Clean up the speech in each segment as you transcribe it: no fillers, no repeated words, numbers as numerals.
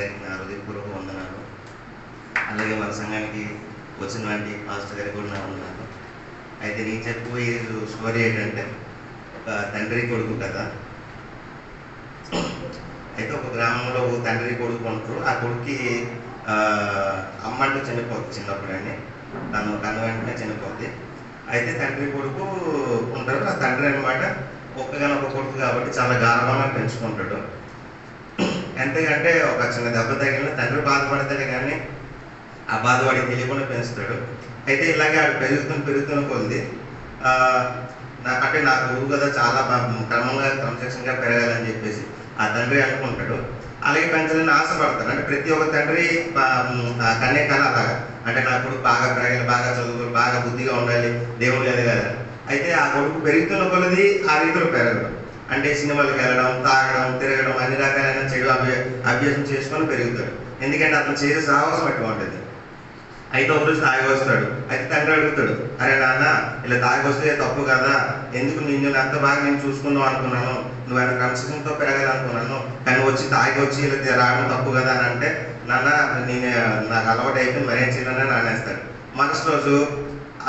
గారికి నా హృదయపూర్వక వందనాలు. అలాగే మన సంఘానికి వచ్చినటువంటి పాస్టర్ గారికి కూడా నా వందనాలు. అయితే నేను చెప్పబోయే స్టోరీ ఏంటంటే ఒక తండ్రి కొడుకు కదా. అయితే ఒక గ్రామంలో ఒక తండ్రి కొడుకు ఉంటారు. ఆ కొడుక్కి అమ్మ అంటూ చనిపోద్ది చిన్నప్పుడని, తను కన్న వెంటనే చనిపోద్ది. అయితే తండ్రి కొడుకు ఉంటారు. ఆ తండ్రి అనమాట ఒక్కగానొక్క కొడుకు కాబట్టి చాలా గారాబంగా పెంచుకుంటాడు. ఎంతకంటే ఒక చిన్న దెబ్బ తగిలిన తండ్రి బాధపడతాడే కానీ ఆ బాధ వాడికి తెలియకుండా పెంచుతాడు. అయితే ఇలాగే ఆడు పెరుగుతున్న కొద్ది అంటే నా కొడుకు కదా చాలా క్రమశిక్షణగా పెరగాలని చెప్పేసి ఆ తండ్రి అనుకుంటాడు. అలాగే పెంచాలని ఆశపడతాడు. అంటే ప్రతి ఒక్క తండ్రి కన్నే కళ అలాగా, అంటే నా కొడుకు బాగా పెరగాలి, బాగా చదువుకోవాలి, బాగా బుద్ధిగా ఉండాలి, దేవుడు లేదు కదా. అయితే ఆ కొడుకు పెరుగుతున్న కొలది ఆ రీతిలో పెరగడం, అంటే సినిమాలకు వెళ్ళడం, తాగడం, తిరగడం, అన్ని రకాలైన చెడు అభ్యాసం చేసుకొని పెరుగుతాడు. ఎందుకంటే అతను చేసే సాహసం అటువంటిది. అయితే ఒకరోజు తాగి వస్తాడు. అయితే తండ్రి అడుగుతాడు, అరే నాన్న ఇలా తాగి వస్తే తప్పు కదా, ఎందుకు నిన్ను అంత బాగా నేను చూసుకుందాం అనుకున్నాను, నువ్వు ఆయన క్రమశిక్షణతో పెరగాలనుకున్నాను, కానీ తాగి వచ్చి ఇలా రావడం తప్పు కదా అని అంటే, నాన్న నేను నాకు అలవాటు అయిపోయింది, మరేం చేయాలని నానేస్తాడు. మరుసటి రోజు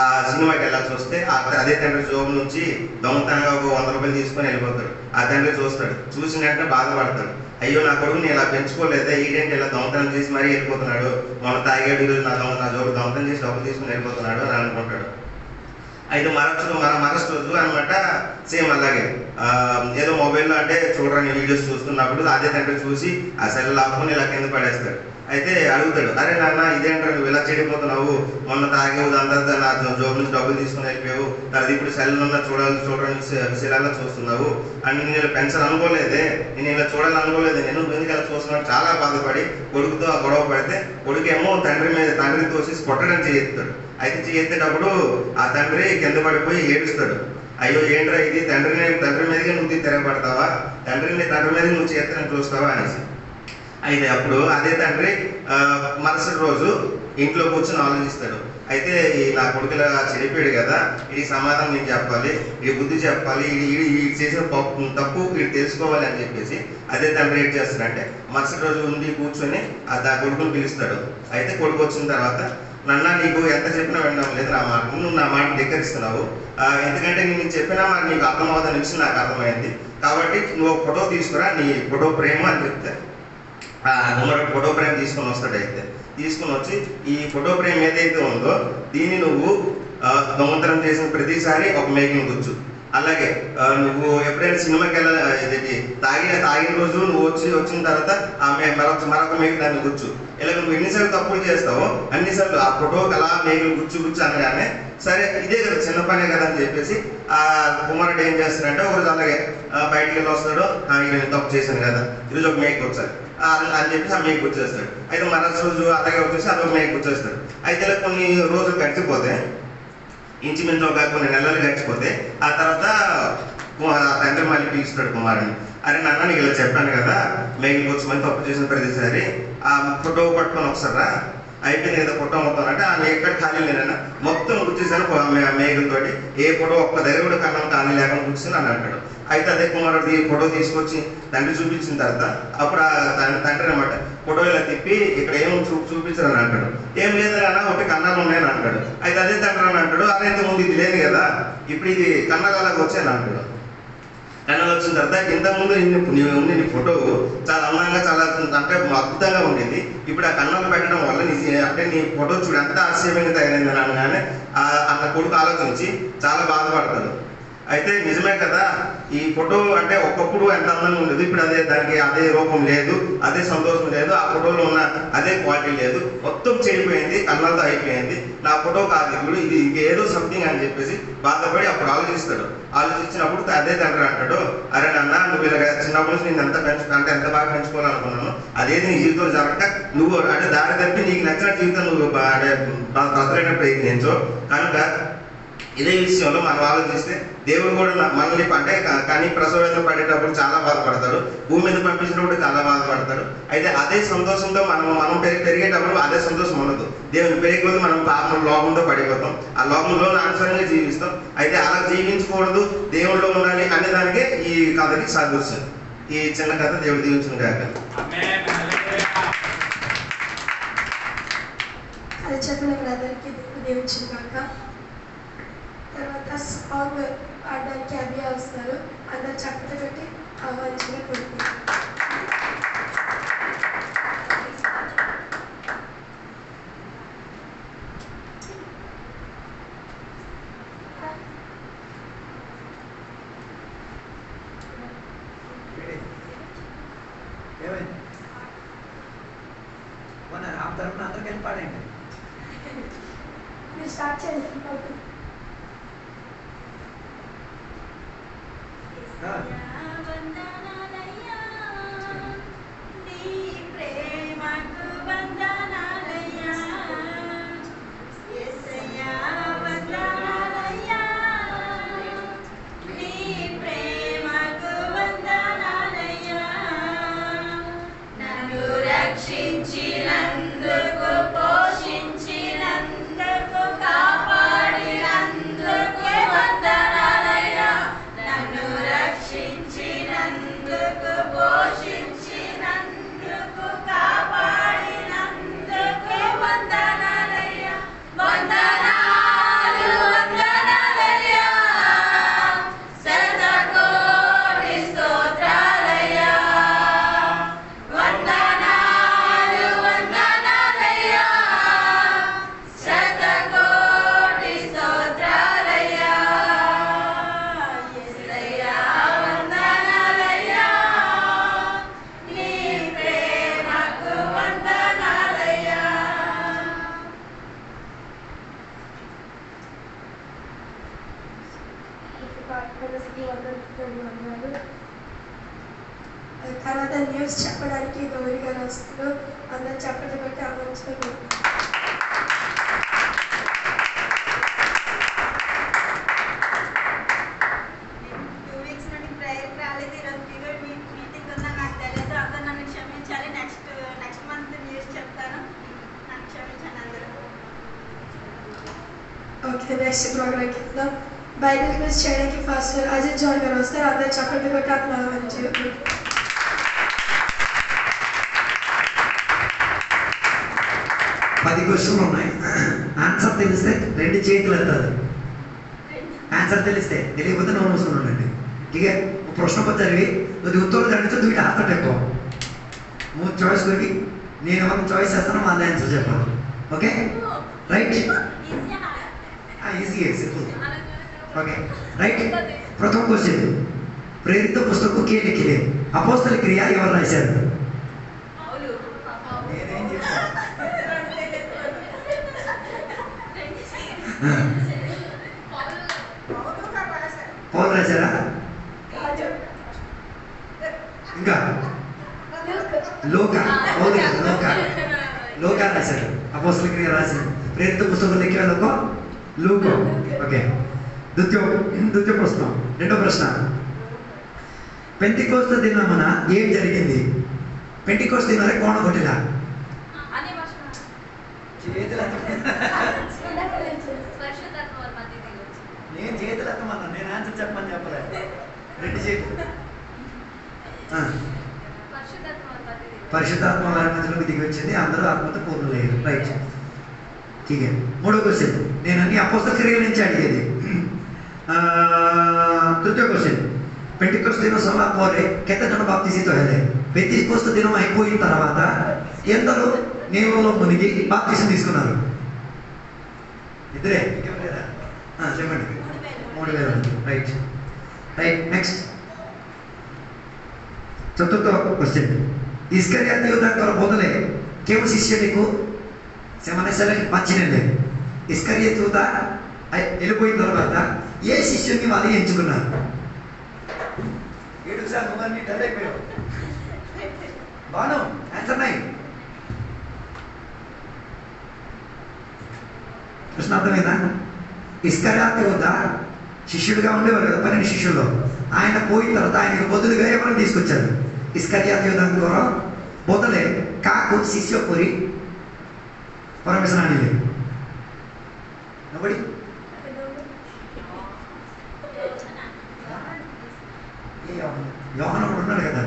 ఆ సినిమాకి వెళ్ళాల్సి వస్తే అదే తండ్రి జోబు నుంచి దొంగతనంగా ఒక 100 రూపాయలు తీసుకొని వెళ్ళిపోతాడు. ఆ తండ్రి చూస్తాడు. చూసిన వెంటనే బాధపడతాడు. అయ్యో నా కొడుకుని ఇలా పెంచుకోలేదా, ఈడేంటి ఇలా దొంగతనం చేసి మరీ వెళ్ళిపోతున్నాడు, మొన్న తాగాడు, ఈరోజు నా జోబు దొంగతనం చేసి డబ్బులు తీసుకుని వెళ్ళిపోతున్నాడు అని అనుకుంటాడు. అయితే మరొక రోజు అనమాట సేమ్ అలాగే ఏదో మొబైల్లో అంటే చూడరాని వీడియోస్ చూస్తున్నప్పుడు అదే తండ్రి చూసి ఆ సెల్ లాక్కుని ఇలా కింద పడేస్తాడు. అయితే అడుగుతాడు, అరే నాన్న ఇదేంటారు నువ్వు ఇలా చెడిపోతున్నావు, మొన్న తాగేవు అంతా నా జోబు నుంచి డబ్బులు తీసుకుని వెళ్ళిపోయావు, తర్వాత ఇప్పుడు సెల్లున్న చూడని విషయాల్లో చూస్తున్నావు అని నేను ఇలా పెంచాలనుకోలేదే, నేను ఇలా చూడాలనుకోలేదు, నేను ఎందుకు ఇలా చూస్తున్నాను చాలా బాధపడి కొడుకుతో ఆ గొడవ పడితే కొడుకేమో తండ్రిని తోసి కొట్టడం చేయెత్తాడు. అయితే చేయెత్తేటప్పుడు ఆ తండ్రి కింద పడిపోయి ఏడుస్తాడు. అయ్యో ఏంట్రా ఇది, తండ్రి మీదకి నువ్వు తిరగబడతావా, తండ్రి మీదకి నువ్వు చేత్తని చూస్తావా అనేసి. అయితే అప్పుడు అదే తండ్రి మరుసటి రోజు ఇంట్లో కూర్చొని ఆలోచిస్తాడు. అయితే నా కొడుకులా చెడిపోయాడు కదా, ఇది సమాధానం నేను చెప్పాలి, ఈ బుద్ధి చెప్పాలి, ఈ చేసిన తప్పు వీడు తెలుసుకోవాలి అని చెప్పేసి అదే తండ్రి ఏం చేస్తాడంటే మరుసటి రోజు ఉండి కూర్చొని ఆ కొడుకుని పిలుస్తాడు. అయితే కొడుకు వచ్చిన తర్వాత, నాన్న నీకు ఎంత చెప్పినా వినడం లేదు నా మాట, నువ్వు నా మాట ధిక్కరిస్తున్నావు, ఎందుకంటే నేను చెప్పినా మరి నీకు అర్థమవుతున్న విషయం నాకు అర్థమైంది, కాబట్టి నువ్వు ఫోటో తీసుకురా, నీ ఫోటో ప్రేమ అని చెప్తే కుమారుడు ఫోటో ఫ్రేమ్ తీసుకొని వస్తాడు. అయితే తీసుకుని వచ్చి ఈ ఫోటో ఫ్రేమ్ ఏదైతే ఉందో దీన్ని నువ్వు దొంగతనం చేసిన ప్రతిసారి ఒక మేకింగ్ గుచ్చు, అలాగే నువ్వు ఎప్పుడైనా సినిమాకి వెళ్ళాలి తాగిన రోజు నువ్వు వచ్చిన తర్వాత మరొక మేకు దాన్ని గుచ్చు, ఇలా నువ్వు ఎన్నిసార్లు తప్పులు చేస్తావో అన్నిసార్లు ఆ ఫోటోకి అలా మేకులు గుచ్చు అనగానే సరే ఇదే కదా చిన్న పనే కదా అని చెప్పేసి ఆ కుమారుడు ఏం చేస్తాడంటే ఒకరోజు అలాగే బయటికి వెళ్ళి వస్తాడు, నేను తప్పు చేశాను కదా ఈరోజు ఒక మేకు వచ్చాడు అని చెప్పేసి ఆ మేకు వచ్చేస్తాడు. అయితే మరొక రోజు అలాగే వచ్చేసి అదొక మేకు వచ్చేస్తాడు. అయితే ఇలా కొన్ని రోజులు గడిచిపోతే, ఇంచుమించు ఒక కొన్ని నెలలు గడిచిపోతే ఆ తర్వాత తండ్రి మళ్ళీ పిలుస్తాడు కుమారుని, అరే నాన్న నీకు ఇలా చెప్పాను కదా మేకులు వచ్చి తప్పు చేసిన ప్రతిసారి ఆ ఫోటో పట్టుకొని ఒకసారి అయిపోయింది కదా ఫోటో మొత్తం అంటే ఆ ఎక్కడ ఖాళీ లేదన్నా మొత్తం గుర్తిస్తాను మేకులతోటి, ఏ ఫోటో ఒక్క దగ్గర కూడా కన్నం ఖాళీ లేకుండా కూర్చొని అని అంటాడు. అయితే అదే కుమారుడు ఈ ఫోటో తీసుకొచ్చి తండ్రి చూపించిన తర్వాత అప్పుడు తండ్రి అనమాట ఫోటో ఇలా తిప్పి ఇక్కడ ఏమో చూపించారని అంటాడు. ఏం లేదు అన్న ఒకటి కన్నాలు ఉన్నాయని అంటాడు. అయితే అదే తండ్రి అని అంటాడు, అదే ఇంతకుముందు ఇది లేదు కదా, ఇప్పుడు ఇది కన్నాలు అలాగ వచ్చాయని అంటాడు. కన్నాలు వచ్చిన తర్వాత ఇంతకుముందు నీ ఫోటో చాలా అందంగా చాలా అంటే అద్భుతంగా ఉండేది, ఇప్పుడు ఆ కన్నాలు పెట్టడం వల్ల అంటే నీ ఫోటో చూడు ఎంత ఆశ్చర్యంగా తయారైందని అనగానే అన్న కొడుకు ఆలోచించి చాలా బాధపడతాడు. అయితే నిజమే కదా, ఈ ఫోటో అంటే ఒకప్పుడు ఎంత అందంగా ఉండేది, ఇప్పుడు దానికి అదే రూపం లేదు, అదే సంతోషం లేదు, ఆ ఫోటోలో ఉన్న అదే క్వాలిటీ లేదు, మొత్తం చెడిపోయింది, కళ్ళతో అయిపోయింది, నా ఫోటో కాదు ఇప్పుడు ఇది ఇంకేదో సంథింగ్ అని చెప్పేసి బాధపడి అప్పుడు ఆలోచిస్తాడు. ఆలోచించినప్పుడు అదే తండ్రి అంటాడు, అరే నాన్న నువ్వు ఇలా చిన్నప్పటి నుంచి నేను ఎంత బాగా పెంచుకోవాలనుకున్నాను, అదేది నీ జీవితంలో జరగక నువ్వు అంటే దారి తప్పి నీకు నచ్చిన జీవితం నువ్వు బ్రతకడానికి ప్రయత్నించు కనుక ఇదే విషయంలో మనం ఆలోచిస్తే దేవుడు కూడా మనల్ని అంటే కానీ ప్రసవేదన పడేటప్పుడు చాలా బాధపడతాడు, భూమి మీద పంపించినప్పుడు చాలా బాధపడతాడు. అయితే అదే సంతోషంతో మనం పెరిగేటప్పుడు అదే సంతోషం ఉండదు, దేవుని పెరిగిపోతే మనం పాపం లోకంతో పడిపోతాం, ఆ లోకంలో అనుసరంగా జీవిస్తాం. అయితే అలా జీవించకూడదు, దేవుడిలో ఉండాలి అనే దానికే ఈ కథకి సాదృశ్యం. ఈ చిన్న కథ దేవుడు దీవించును గాక. అది చెప్పినప్పుడు అందరికీ దీవించిన కాక. తర్వాత సాంగ్ పాడడానికి అభియా వస్తారు. అందరు చక్కటి పెట్టి ఆహ్వానించిన కోరుకుంటున్నారు. తరపున అందరికి వెళ్ళి పాడండి. మీరు స్టార్ట్ చేయండి. తర్వాత న్యూస్ చెప్పడానికి గౌరీ గారు వస్తారు. అందరు చెప్పడం బట్టి ఆలోచించుకోండి. ఓకే, నెక్స్ట్ ప్రోగ్రామ్కి వెళ్దాం. బైబిల్ క్విజ్ చేయడానికి ఫస్ట్ అజిత్ జోన్ గారు వస్తారు. అందరు చెప్పండి బట్టి అట్లా మంచి 10 క్వశ్చన్లు ఉన్నాయి. ఆన్సర్ తెలిస్తే 2 చేతులు ఎత్తాలి. ఆన్సర్ తెలిస్తే, తెలియకపోతే నోరు మూసుకుని ఉండండి. ठीक है, प्रश्न पचारि यदि उत्तर जाने दुईटा हाथ टेको मु चॉइस करी నేను ఒక చాయిస్ చేస్తాను మళ్ళీ ఆన్సర్ చెప్పాలి. Okay right easy simple. Okay right. ప్రథమ క్వశ్చన్, ప్రేరిత పుస్తకం కే లిఖిలే అపోస్తల క్రియ ఎవరు రాశారు? నేనేం చెప్పాను? పౌలు రాశారా? ఇంకా లోకా లోకా రాశారు. అపోస్తల క్రియ రాశారు. ప్రేరిత పుస్తకం లిఖిన లోక లూకా. ఓకే ద్వితీయ ప్రశ్న. రెండో ప్రశ్న, పెంతికోస్తు దినమున ఏం జరిగింది? పెంతికోస్తు దినాలే కోణ కొట్టిలా నేను చేతులు ఎత్తమన్నా, నేను ఆన్సర్ చెప్పమని చెప్పలే. 2 చేతులు. పరిశుద్ధాత్మ వారి మధ్యలోకి దిగి వచ్చింది, అందరూ ఆత్మతో పూర్ణులయ్యారు. రైట్. ठीक है. మూడో క్వశ్చన్, నేను అన్ని అపోస్తల క్రియల నుంచి అడిగేది. తృతీయ క్వశ్చన్, పెంటికోస్తు దినోత్సవం పోరే కెత్త జన బాప్తిసితో హెలే. పెంటికోస్తు దినం అయిపోయిన తర్వాత ఎందరూ నీళ్ళలో మునిగి బాప్తిసం తీసుకున్నారు? ఇద్దరే, చెప్పండి. 3000. Right right. నెక్స్ట్ चतुर्थ क्वेश्चन, इस्करियोत यूदा बोधले केवल शिष्य को सेमने सले पंचिनेले इस्करियोत यूदा వెళ్ళిపోయిన తర్వాత ఏ శిష్యుని వాళ్ళు ఎంచుకున్నారు? 7 సార్లు నువ్వన్నీ డల్ అయిపోయావు. బాను ఆన్సర్ నై. ప్రశ్న అర్థమైందా? ఇస్కరియోత్ యూదా శిష్యుడిగా ఉండేవారు కదా, 12 శిష్యుల్లో. ఆయన పోయిన తర్వాత ఆయనకు బదులుగా ఎవరిని తీసుకొచ్చారు? ఇస్కరియోత్ యూదా ద్వారా బదులే కాకు శిష్య కోరి పరమేశ్వర అనిలే నబడి యోహాను కూడా ఉన్నాడు కదా.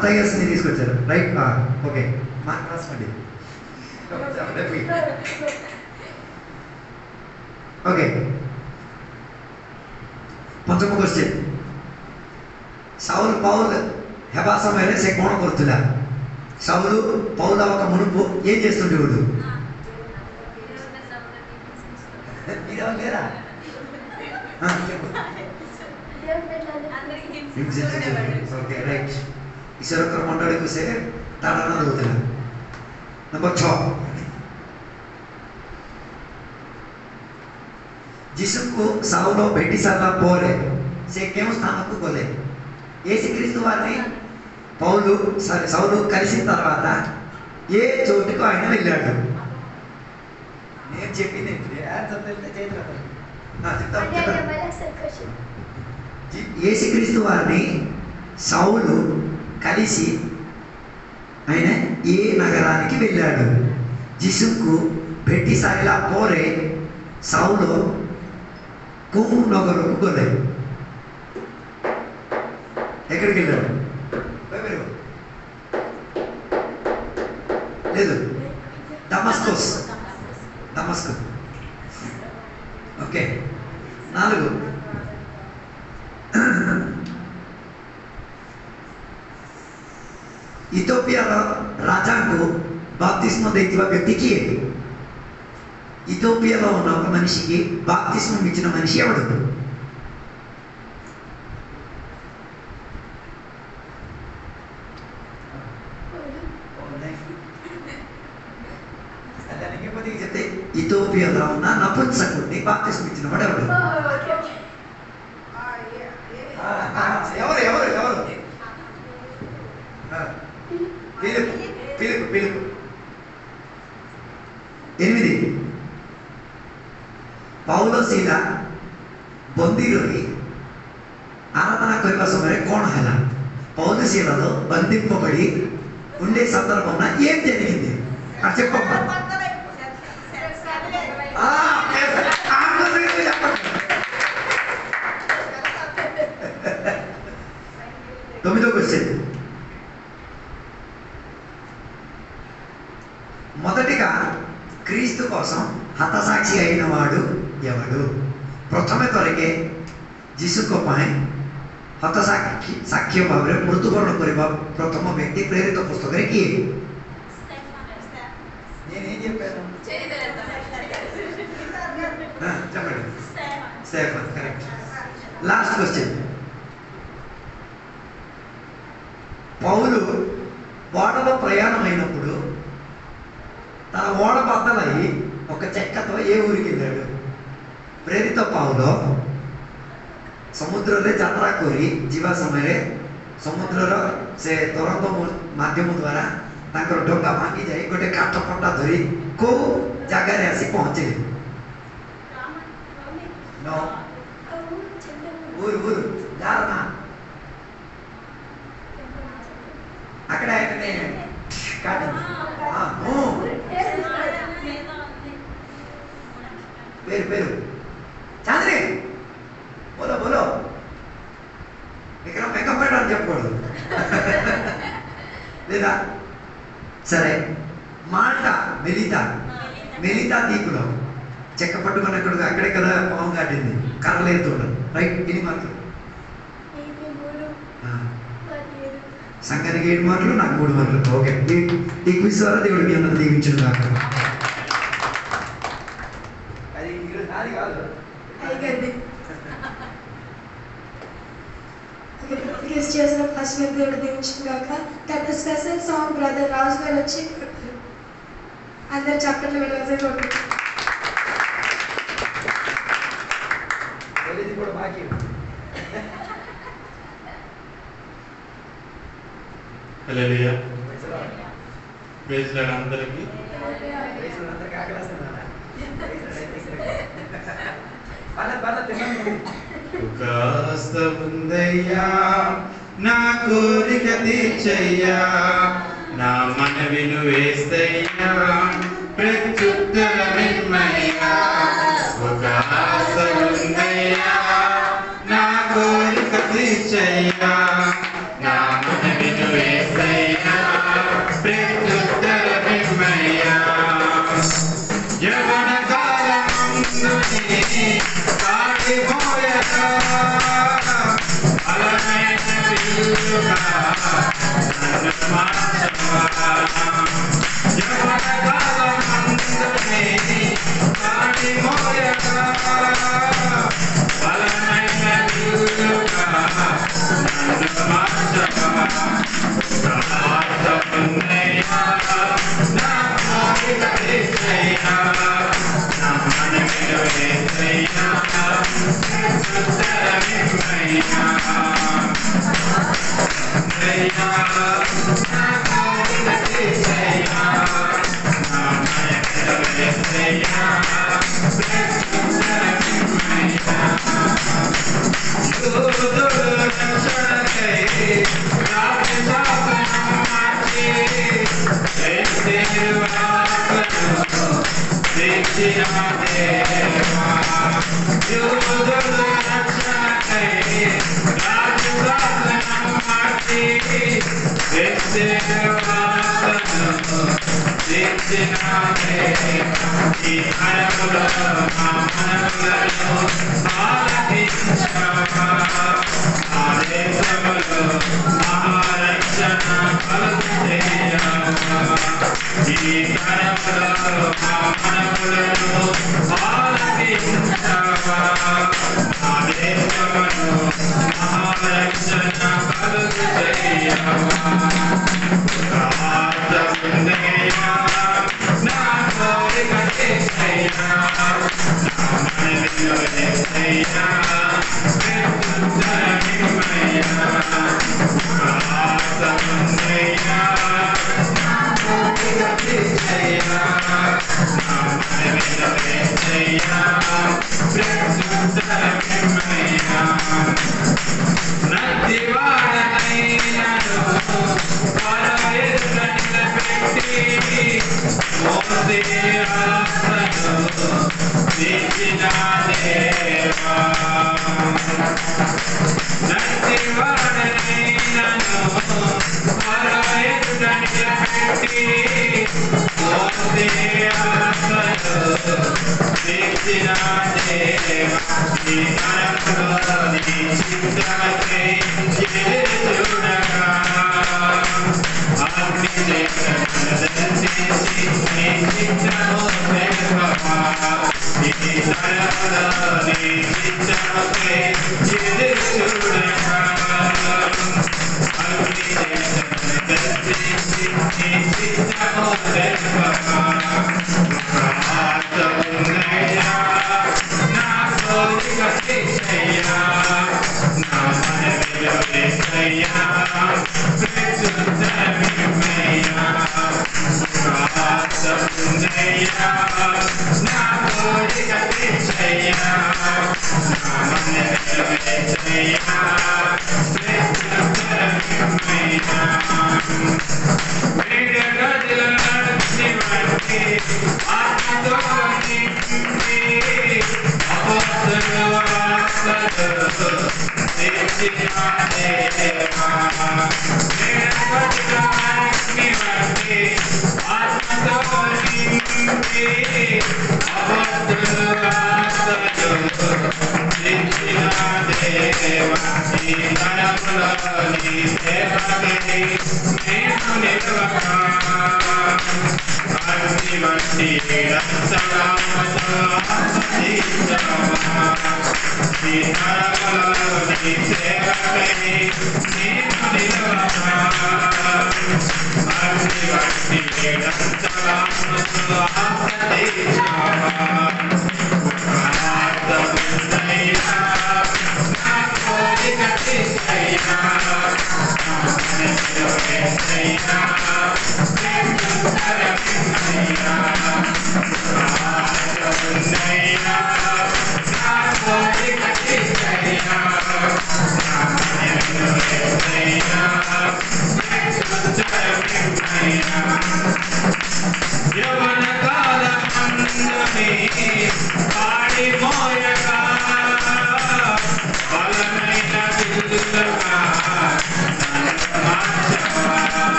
మత్తయ్యని తీసుకొచ్చారు, రైట్? ఓకే, మార్క్ రాసుకోండి. ओके पंचम क्वेश्चन साउल पौल हेबा समयले से कोण करतुला साउल पौल అవక మునుపు ఏం చేస్తుండేవాడు మీరు లేరా ओके राइट ईश्वर कर मंडली को से ताड़ना होता नंबर 6 जिसको साउलो भेटी साला पोरे से केम स्थान को गले యేసుక్రీస్తు వారిని పౌలు సౌలు కలిసిన తర్వాత ఏ చోటుకు ఆయన వెళ్ళాడు నేను చెప్పింది యేసుక్రీస్తు వారిని సౌలు కలిసి ఆయన ఏ నగరానికి వెళ్ళాడు जिसको भेटी साला पोरे साउलो कोम नगरକୁ गले ఎక్కడికి వెళ్ళాడు లేదు దమస్కస్ దమస్కస్ ఓకే 4 ఇథియోపియాର రాజాకు బాప్తిస్మ ଦେଇଥିବା వ్యక్తి କିଏ ఇథియోపియాలో ఉన్న ఒక మనిషికి బాప్తిస్మం ఇచ్చిన మనిషి ఎవడు ఇథియోపియాలో ఉన్న నపుంసకుడిని బాప్తిస్మం ఇచ్చిన వాడు ఎవడు ఎవరు ఎవరు ఎవరు పిలుపు పిలుపు పిలుపు 8 ପାଉଲ ସିଲା ବନ୍ଦୀରେ ଆରାଧନା କରିବା ସମୟରେ କ'ଣ ହେଲା ପାଉଲ ସିଲାର బంధింపబడి ఉండే సందర్భంలో ఏం జరిగింది అది చెప్పమ్మా తొమ్మిదో క్వశ్చన్ మొదటిగా క్రీస్తు కోసం హతసాక్షి అయిన వాడు ఎవడు ପ୍ରଥମେ ଥରକେ ଯୀଶୁଙ୍କ ପାଇଁ ହତ ସାକ୍ଷ୍ୟ ଭାବରେ ମୃତ୍ୟୁବରଣ କରିବା ପ୍ରଥମ ବ୍ୟକ୍ତି ପ୍ରେରିତ ପୁସ୍ତକରେ କିଏ లాస్ట్ క్వశ్చన్ పౌలు ఓడలో ప్రయాణం అయినప్పుడు తన ఓడ బద్దలై ఒక చెక్కతో ఏ ఊరికి వెళ్ళాడు ପ୍ରେରିତ ପାଉଲ ସମୁଦ୍ରରେ ଯାତ୍ରା କରି ଯିବା ସମୟରେ ସମୁଦ୍ରର ସେ ତରଙ୍ଗ ମାଧ୍ୟମ ଦ୍ୱାରା ତାଙ୍କର ଡଙ୍ଗା ଭାଙ୍ଗି ଯାଇ ଗୋଟେ କାଠ ଫଟା ଧରି କୋଉ ଜାଗାରେ ଆସି ପହଞ୍ଚିଲେ ఊరు ଯାହାର ନା అక్కడ పేరు పేరు చాంద్రి బోలో బోలో ఇక్కడ మేకప్ పెట్టాలని చెప్పకూడదు లేదా సరే మాల్టా మెలితా దీపులో చెక్క పట్టుకుని అక్కడే కదా పాము కాటింది కర్రలేదు రైట్ 8 మార్కులు సంఘానికి 7 మార్కులు నాకు 3 మార్కులు ఓకే ఈ క్విజ్ ద్వారా దేవుడు మీ అందరూ దీవించును కాక చేసిన ఫస్ట్ మీద దేవుడు దీవించును గాక దట్ స్పెషల్ సాంగ్ బ్రదర్ రాజు గారు వచ్చి అందరు చప్పట్లు వెళ్ళాల్సి కూడా బాకీ హల్లెలూయా ప్రైజ్ లార్డ్ అందరికీ ఒక ఆశ ఉందయ్యా నా కోరిక తీర్చయ్యా నా మనవిను వేస్తయ్యా ప్రత్యుత్తరమిమ్మయ్యా ఒక ఆశ ఉందయ్యా నా కోరిక తీర్చయ్యా నా మనవిను వేస్తయ్యా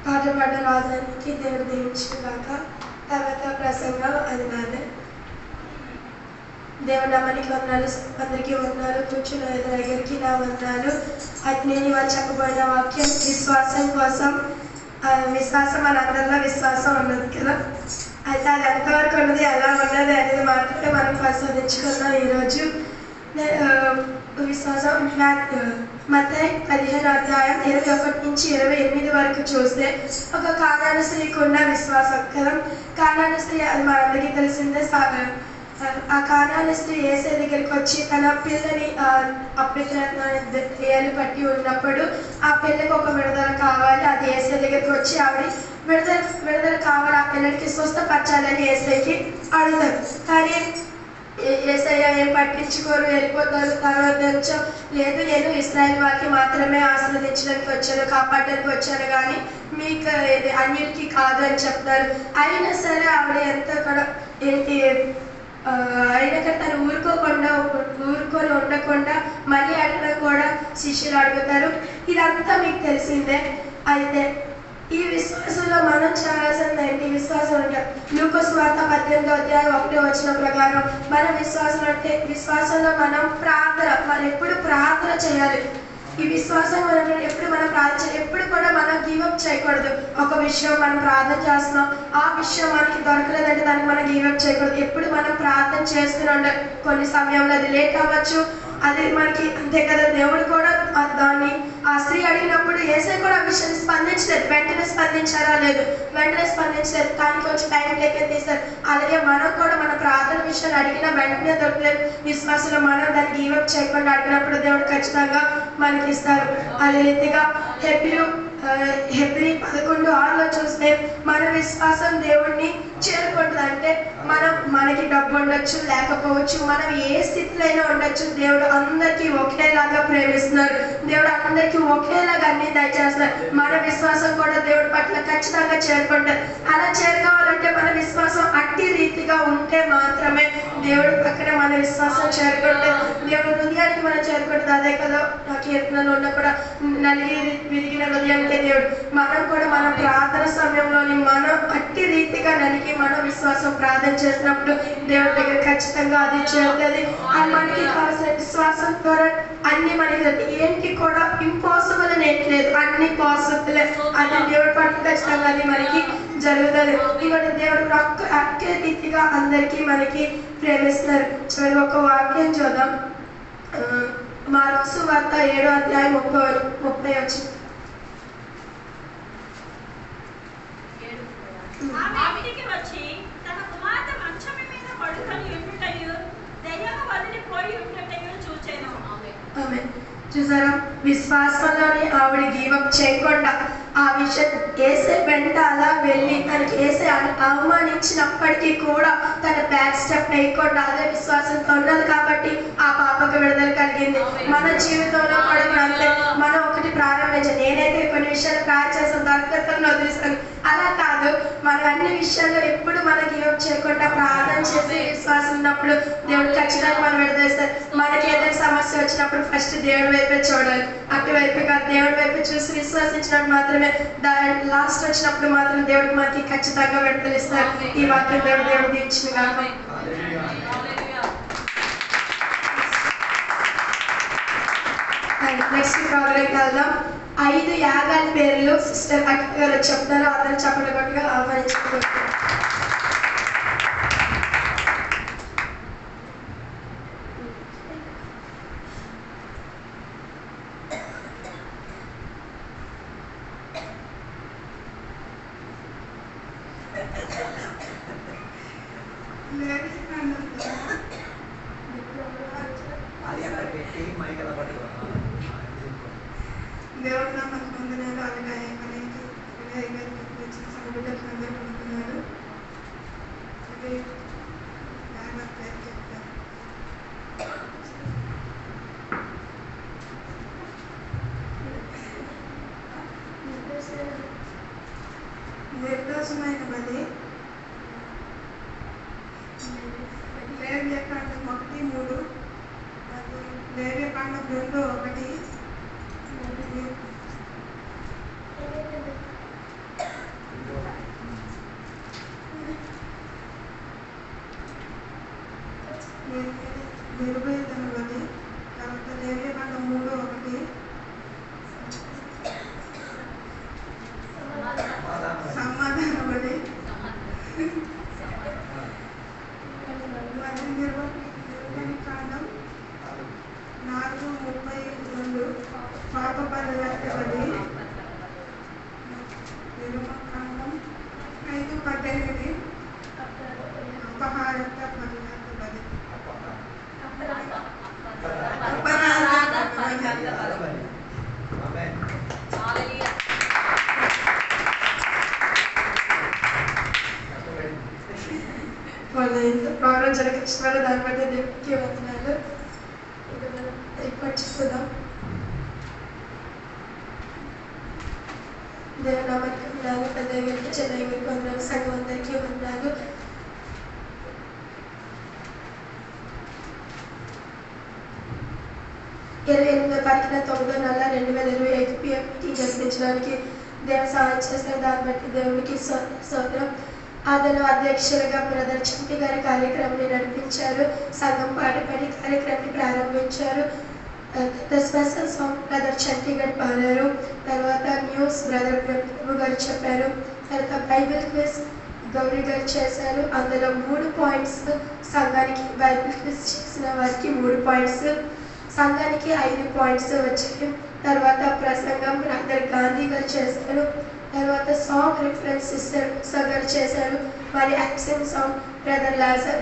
పాటపాట రాజానికి దేవుడు దీవించిన కాక. తర్వాత ప్రసంగం అది నాదే. దేవుడు నమ్మనికి వందనాలు, అందరికీ వందనాలు. కూర్చున్న దగ్గరికి నా వందనాలు. అది నేను ఇవాళ చెప్పబడిన వాక్యం విశ్వాసం కోసం. విశ్వాసం మనందరిలో విశ్వాసం ఉన్నది కదా. అయితే అది ఎంతవరకు ఉన్నది ఎలా ఉన్నది అనేది మాత్రమే మనం పరిశోధించుకుందాం ఈరోజు. విశ్వాసం మత్తయి 15:21-28 వరకు చూస్తే ఒక కానాను స్త్రీకి ఉన్న విశ్వాసం కదా. కానాను స్త్రీ అది మనందరికీ తెలిసిందే. ఆ కానాను స్త్రీ యేసు దగ్గరికి వచ్చి తన పిల్లని అప్పిత్రత్నాలు పట్టి ఉన్నప్పుడు ఆ పిల్లకి ఒక విడుదల కావాలి. అది యేసు దగ్గరికి వచ్చి ఆవిడ విడుదల కావాలి, ఆ పిల్లడికి స్వస్థపరచాలని యేసుకి అడుగుతారు. కానీ యేసయ్య ఏం పట్టించుకోరు, వెళ్ళిపోతారు. తర్వాత వచ్చాం లేదు, నేను ఇశ్రాయేల్ వారికి మాత్రమే ఆశీర్వదించడానికి వచ్చాను, కాపాడడానికి వచ్చాను, కానీ మీకు అన్యులకి కాదు అని చెప్తారు. అయినా సరే ఆవిడ ఎంత కూడా ఏంటి అయినా కానీ తను ఊరుకొని ఉండకుండా మళ్ళీ అడగడం కూడా శిష్యులు అడుగుతారు. ఇదంతా మీకు తెలిసిందే. అయితే ఈ విశ్వాసంలో మనం చేయాల్సింది ఏంటి? విశ్వాసం అంటే లూకా సువార్త 18:1 ప్రకారం మన విశ్వాసంలో మనం ఎప్పుడు ప్రార్థన చేయాలి. ఈ విశ్వాసం ఎప్పుడు మనం ప్రార్థన చేయాలి. ఎప్పుడు కూడా మనం గివప్ చేయకూడదు. ఒక విషయం మనం ప్రార్థన చేస్తున్నాం, ఆ విషయం మనకి దొరకలేదంటే దానికి మనం గివప్ చేయకూడదు. ఎప్పుడు మనం ప్రార్థన చేస్తూనే ఉండాలి. కొన్ని సమయంలో అది లేట్ అవ్వచ్చు, అది మనకి అంతే కదా. దేవుడు కూడా దాన్ని ఆ స్త్రీ అడిగినప్పుడు యేసే కూడా ఆ విషయాన్ని స్పందించలేదు. వెంటనే స్పందించారా? లేదు, వెంటనే స్పందించలేదు. దానికి కొంచెం టైం టేకన్ తీశారు. అలాగే మనం కూడా మన ప్రార్థన విషయాన్ని అడిగినా వెంటనే దొరకలేదు. విశ్వాసంలో మనం దాన్ని గివప్ చేయకుండా అడిగినప్పుడు దేవుడు ఖచ్చితంగా మనకి ఇస్తారు. అదే రీతిగా హెబ్రీ 11:6 చూస్తే మన విశ్వాసం దేవుడిని చేరుకుంటుంది. అంటే మనకి డబ్బు ఉండొచ్చు, లేకపోవచ్చు, మనం ఏ స్థితిలో అయినా ఉండొచ్చు. దేవుడు అందరికీ ఒకేలాగా ప్రేమిస్తున్నారు. దేవుడు అందరికీ ఒకేలాగా అన్ని దయచేస్తున్నారు. మన విశ్వాసం కూడా దేవుడి పట్ల ఖచ్చితంగా చేరుకుంటారు. అలా చేరుకోవాలంటే మన విశ్వాసం అట్టి రీతిగా ఉంటే మాత్రమే దేవుడి పక్కన మన విశ్వాసం చేరుకుంటుంది. దేవుడు హృదయానికి మనం చేరుకుంటుంది. అదే కదా నా కీర్తనలో ఉన్న కూడా నలిగి విరిగిన హృదయానికి దేవుడు. మనం కూడా మన ప్రార్థన సమయంలోని మనం అట్టి రీతిగా నలిగి మనం విశ్వాసం ప్రార్థన చేసినప్పుడు దేవుడి దగ్గర ఖచ్చితంగా అది చేరుతుంది. అది మనకి కావాల్సిన విశ్వాసం ద్వారా అన్ని మనకి ఏంటి కూడా ఇంపాసిబుల్ అని లేదు, అన్ని పాసిబుల్. అది దేవుడి పట్ల ఖచ్చితంగా అది మనకి జరుగుతుంది. ఇంకోటి దేవుడు అక్కే రీతిగా అందరికీ మనకి ప్రేమిస్తున్నారు. చివరి ఒక వాక్యం చూద్దాం. మార్కు సువార్త 7:30 ఆమెకి వచ్చి తన కుమార్తె మంచం మీద పడుకొని ఉండుటయు దయ్యము వదిలిపోయి ఉండుటయు చూచెను. ఆమె చూసారా, విశ్వాసంలోనే ఆవిడ గివప్ చేయకుండా ఆ విషయం ఏసే వెంట అలా వెళ్ళి తనకి ఏసే అవమానించినప్పటికీ కూడా తన బ్యాక్ స్టెప్ వేయకుండా అదే విశ్వాసంతో ఉన్నది కాబట్టి ఆ పాపకు విడుదల కలిగింది. మన జీవితంలో కూడా మనం ఒకటి ప్రారంభించాలి. నేనైతే కొన్ని విషయాలు ప్రార్థన చేస్తాను, దొరకతను వదిలిస్తాను. అలా కాదు, మన అన్ని విషయాల్లో ఎప్పుడు మనం గివప్ చేయకుండా ప్రార్థన చేసి విశ్వాసం ఉన్నప్పుడు దేవుడు ఖచ్చితంగా మనం విడుదలిస్తారు. మనకి ఏదైనా సమస్య వచ్చినప్పుడు ఫస్ట్ దేవుడి వైపే చూడాలి, అటువైపు కాదు. దేవుడి వైపు చూసి విశ్వసించినప్పుడు మాత్రమే లాస్ట్ వచ్చినప్పుడు మాత్రం దేవుడికి మనకి ఖచ్చితంగా విడుదలిస్తారు. ఈ వాక్యం దేవుడు తీర్చింది కాదు. నెక్స్ట్ ప్రోగ్రామ్కి వెళ్దాం. 5 యాగాల పేర్లు సిస్టర్ అక్క గారు చెప్తారు. అందరూ చెప్పడం కొట్టుగా ఆహ్వానించుకుంటారు. దేవుడు నాకు పొందినారు. అలాగే వచ్చిన సభ్యులకు అందరూ పొందుతున్నారు. అది పేరు చెప్తారు. నిర్దోషమైన బలి, లేవ్యకాండం 1:3, లేవ్యకాండం 2:1, నిర్భయతన బలి, తర్వాత లేవ్యకాండం 3:1, సమాధాన బలి, 8 అపహారత పనులది వాళ్ళ ఇంత ప్రోగ్రాం జరిగించినారు దాన్ని బట్టి దేవుడికి వందనాలు. ఇంకా మనం రిపోర్ట్ చూద్దాం. దేవుని నామానికి వందనాలు. పెద్ద గారికి చెన్నై గారికి వందనాలు. సంఘం అందరికీ వందనాలు. ఇరవై 28వ తారీఖున 9వ నెల 2025 PM మీటింగ్ జరిపించడానికి దేవుడు సహాయం చేశారు. దాన్ని బట్టి దేవునికి స్తోత్రం. అతను అధ్యక్షులుగా బ్రదర్ చంటి గారి కార్యక్రమాన్ని నడిపించారు. సంఘం పాటపడి కార్యక్రమాన్ని ప్రారంభించారు. ద స్పెషల్ సాంగ్ బ్రదర్ చంటి గారు పాడారు. తర్వాత న్యూస్ బ్రదర్ ప్రభు గారు చెప్పారు. తర్వాత బైబిల్ క్విజ్ గౌరీ గారు చేశారు. అందులో 3 పాయింట్స్ సంఘానికి, బైబిల్ క్విజ్ చేసిన వారికి 3 పాయింట్స్, సంఘానికి 5 పాయింట్స్ వచ్చాయి. తర్వాత ప్రసంగం బ్రదర్ గాంధీ గారు చేశారు. తర్వాత సాంగ్ రిఫరెన్స్ సిస్టర్ గారు చేశారు. మరి యాక్షన్ సాంగ్ బ్రదర్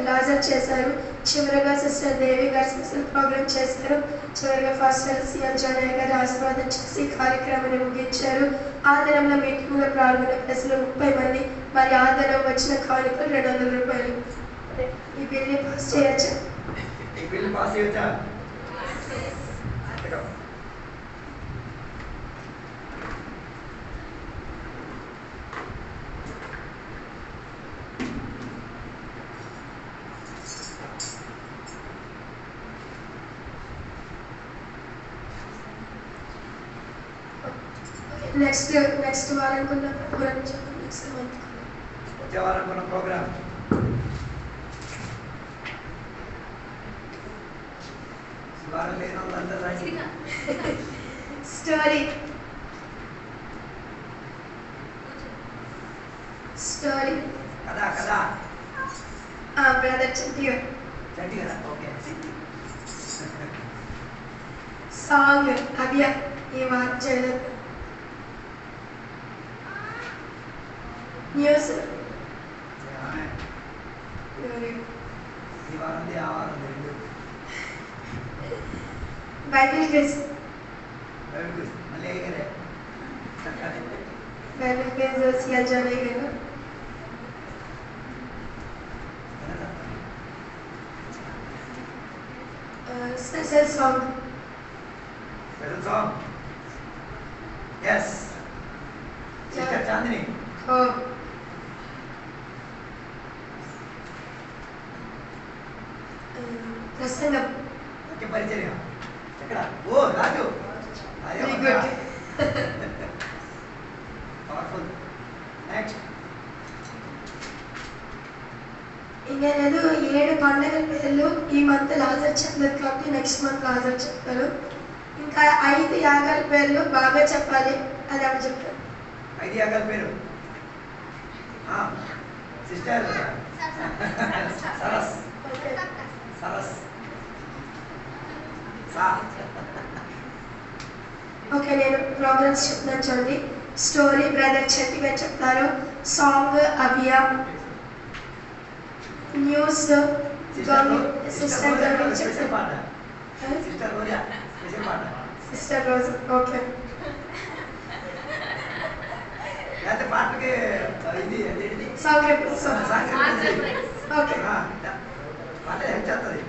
లాజర్ చేశారు. చివరిగా సిస్టర్ దేవి గారు స్పెషల్ ప్రోగ్రామ్ చేశారు. చివరిగా ఫస్ట్ సిఎం జనయ్య గారు ఆశీర్వాదం చేసి కార్యక్రమాన్ని ముగించారు. ఆ దినంలో మీటింగ్లో పాల్గొన్న ప్రజలు 30 మంది. మరి ఆ దినం వచ్చిన కానుకలు 200 రూపాయలు. ఈ బిల్ని పాస్ చేయొచ్చా? ఈ బిల్ పాస్ చేయొచ్చా? నెక్స్ట్ వారం కొన్న ప్రోగ్రామ్ చెప్పండి. నెక్స్ట్ మంత్ వచ్చే వారం కొన్న ప్రోగ్రామ్ వారం లేని వాళ్ళందరూ రాసి స్టోరీ కదా కదా బ్రదర్ చంటి గారు చంటి కదా. ఓకే. సాంగ్ అభ్య ఈ వారం చేయలేదు. న్యూస్ ఈ వారం ఆ వారం రెండు. బైబిల్ క్విజ్ మళ్ళీ అయ్యారే బైబిల్ క్విజ్ సిఎల్ జనయ్య గారు. Special song S sister Chandini. ప్రసంగం ఓకే. పరిచయం ఎక్కడ? ఓ Raju. Very good. Powerful. Next ఇంకా లేదు 7 పండుగల పేర్లు ఈ మంత్ లాజర్ చెప్పలేదు కాబట్టి నెక్స్ట్ మంత్ లాజర్ చెప్తారు. ఇంకా 5 యాగాల పేర్లు బాగా చెప్పాలి. అది ఎవరు చెప్తారు? 5 యాగాల పేరు సిస్టర్ సరస్ సరస్ ఓకే, నేను ప్రోగ్రామ్స్ చెప్తున్నాను చూడండి. స్టోరీ బ్రదర్ చంటి గారు చెప్తారు. సాంగ్ అభియా. న్యూస్ సిస్టర్ గారు చెప్తారు. సిస్టర్ రోజు. ఓకే. పాటకి ఇది సాంగ్ రిఫరెన్స్. ఓకే. పాట హెల్ప్ చేస్తుంది.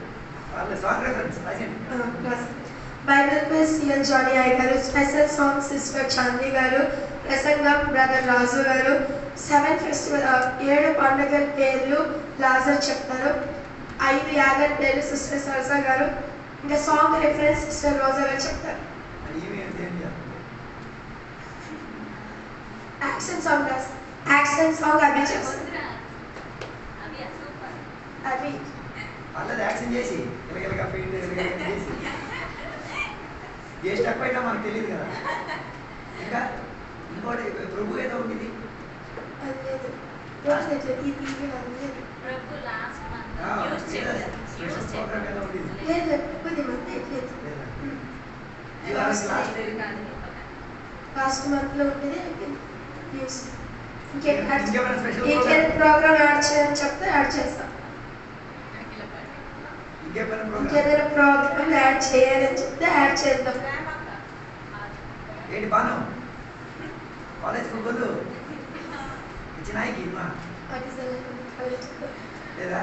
వాళ్ళ song reference Bible quiz C L Johnny అయ్య గారు. స్పెషల్ సాంగ్ సిస్టర్ చాందీ గారు. ప్రసంగం బ్రదర్ రాజు గారు. 7 ఫెస్టివల్ 7 పండుగల పేర్లు లాజర్ చెప్తారు. 5 యాగల పేర్లు సిస్టర్ సరసా గారు. ఇంకా సాంగ్ రిఫరెన్స్ సిస్టర్ రోజా గారు చెప్తారు. యాక్షన్ సాంగ్ అభి చెప్తారు. అభి వాళ్ళది యాక్షన్ చేసి ఇలాగ ఫీల్డ్ చేసి ఏ స్టెప్ అయినా మనకు తెలియదు కదా. ఇంకా ఇంకోటి ప్రభు ఏదో ఉంటుంది. ప్రోగ్రామ్ ఏదో ఉంటుంది. లాస్ట్ మంత్ లో ఉంటుంది న్యూస్ ఇంకేమైనా స్పెషల్ ఇంకేం ప్రోగ్రామ్ యాడ్ చేయని చెప్తే యాడ్ చేస్తాం. ఇంకేమైనా ప్రోగ్రామ్ ఇంకేదైనా ప్రోగ్రామ్ యాడ్ చేయాలని చెప్తే యాడ్ చేద్దాం. ఏంటి బాను కాలేజ్ ఫుట్బాల్ ఇచ్చినాయికి ఇమ్మా లేదా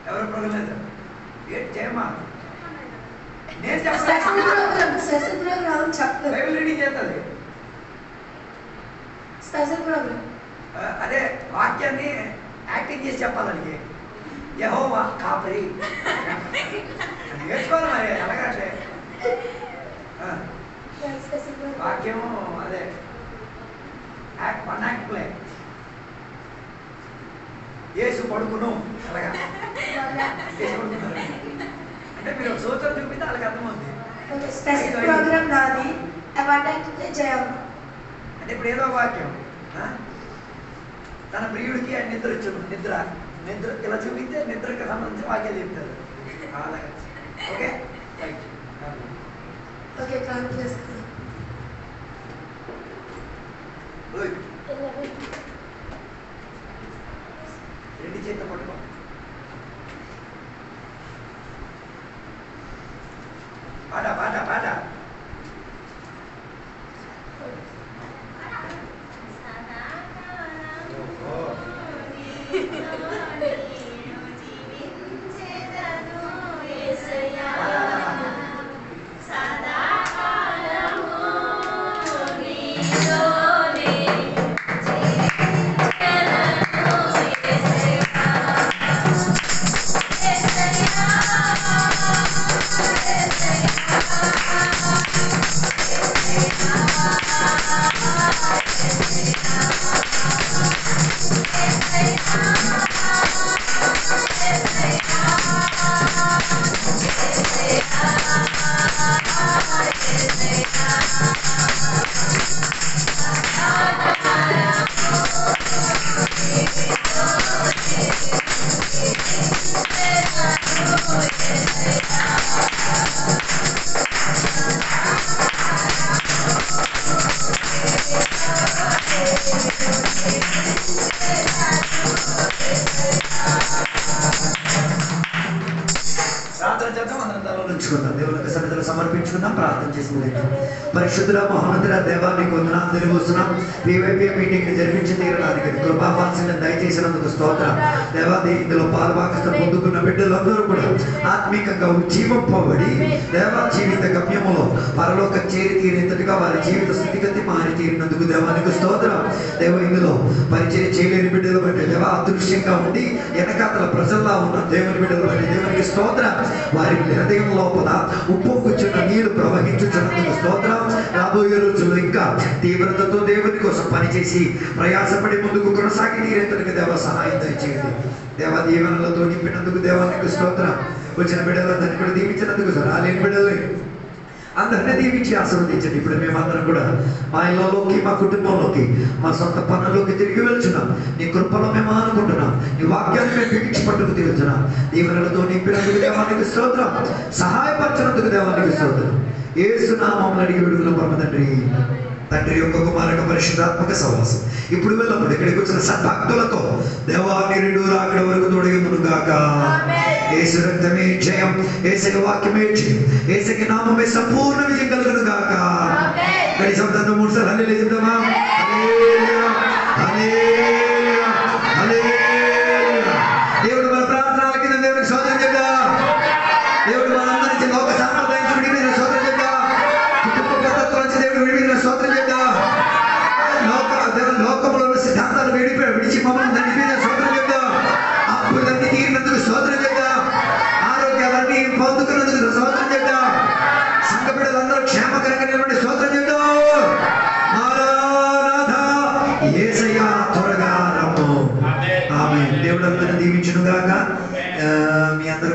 ఎవరు ప్రోగ్రామ్ లేదు ఏంటి చేయమ్మా నేను స్పెషల్ ప్రోగ్రామ్ చెప్తాను. బైబిల్ రీడింగ్ చేస్తుంది స్పెషల్ ప్రోగ్రామ్ అదే వాక్యాన్ని యాక్టింగ్ చేసి చెప్పాలని యెహోవా కాపరి నేర్చుకోవాలి మరి అలాగట్లే స్పెషల్ ప్రోగ్రామ్ వాక్యము అదే వన్ యాక్ట్ ప్లే యేసు పడుకును అలాగా యేసు పడుకున్నారు అంటే మీరు ఒక సూత్రం చూపిస్తే వాళ్ళకి అర్థమవుతుంది. స్పెషల్ ప్రోగ్రామ్ నాది అవన్నీ చేయాలి. అంటే ఇప్పుడు ఏదో వాక్యం తన ప్రియుడికి ఆయన నిద్ర ఇచ్చాడు నిద్ర నిద్ర ఇలా చూపిస్తే నిద్రకు సంబంధించిన వాక్యాలు చెప్తారు అలాగే ఓకే రైట్ ఓకే కాల్ చేసుకుందాం. రెండు చేత పట్టుకో పాట పాట పాట దేవునికి సన్నిధిలో సమర్పించుకుందాం, ప్రార్థన చేసుకుందాం. పరిశుద్ధుల మహోన్నతుల దేవాన్ని కొందనాలు తెలియవస్తున్నాం. PYP మీటింగ్ జరిపించి తీరడానికి కృపాపాల్సిన దయచేసినందుకు స్తోత్రం. దేవాది ఇందులో పాల్భాగస్థం పొందుకున్న బిడ్డలందరూ కూడా ఆత్మీకంగా ఉజ్జీవింపబడి దేవా జీవిత గమ్యములో పరలోక చేరి తీరేంతటిగా వారి జీవిత స్థితిగతి మారి తీరినందుకు దేవానికి స్తోత్రం. దేవ ఇందులో పరిచయం చేయలేని బిడ్డలు బట్టి దేవ అదృశ్యంగా ఉండి వెనకాతల ప్రజల్లా ఉన్న దేవుని బిడ్డలు బట్టి దేవునికి స్తోత్రం. వారి హృదయం లోపల ఉప్పొంగుచున్న నీరు ప్రవహించుచున్నందుకు స్తోత్రం. రాబోయే రోజుల్లో ఇంకా తీవ్రతతో దేవుని కోసం పనిచేసి ప్రయాసపడి ముందుకు కొనసాగి తీరేంతటికి దేవ సహాయం దయచేయండి. దేవ దీవెనలతో నింపినందుకు దేవానికి స్తోత్రం. వచ్చిన బిడ్డలందరినీ కూడా దీవించినందుకు రాలేని బిడ్డలు అందరినీ దీవించి ఆశీర్వదించండి. ఇప్పుడు మేమందరం కూడా మా ఇళ్ళలోకి మా కుటుంబంలోకి మా సొంత పనుల్లోకి తిరిగి వెళ్తున్నాం. నీ కృపలో మేము అనుకుంటున్నాం. నీ వాక్యాన్ని మేము బిగించి పట్టుకు తిరుగుతున్నాం. దీవెనలతో నింపినందుకు దేవానికి స్తోత్రం. సహాయపరచినందుకు దేవానికి స్తోత్రం. యేసు నామమున అడిగి వేడుకున్నాం పరమ తండ్రి. తండ్రి యొక్క కుమారుడు పరిశుద్ధాత్మక సహవాసం ఇప్పుడు వెళ్ళప్పుడు ఇక్కడికి వచ్చిన సద్భక్తులతో దేవాన్ని రెండు రాకడ వరకు తోడేమును గాక. యేసు రక్తమే జయం, యేసుకి వాక్యమే జయం, యేసుకి నామమే సంపూర్ణ విజయం కలుగును గాక. గడి శబ్దంతో 3 సార్లు హల్లెలూయా చెప్తామా? హల్లెలూయా హల్లెలూయా హల్లెలూయా. దేవుడు మన ప్రార్థనల కింద దేవునికి స్తోత్రం చెప్దాం. దేవుడు మనందరికీ లోక సాంప్రదాయం విడిపోయిన స్తోత్రం చెప్దాం. కుటుంబ పద్ధతుల నుంచి దేవుడు విడిపోయిన స్తోత్రం చెప్దాం. లోకంలో ఉన్న సిద్ధాంతాలు విడిచి మమ్మల్ని నడిపిన స్తోత్రం చెప్దాం. అప్పులన్నీ తీరినందుకు స్తోత్రం చెప్దాం. ఆరోగ్యాలన్నీ పొందుకున్నందుకు స్తోత్రం చెప్దాం. సంఘ బిడ్డలందరూ క్షేమకరంగా నిలబడి స్తోత్రం చెప్దాం. మారానాథా యేసయ్యా త్వరగా రమ్ము. ఆమేన్. దేవుడు అందరిని దీవించును గాక. మీ అందరూ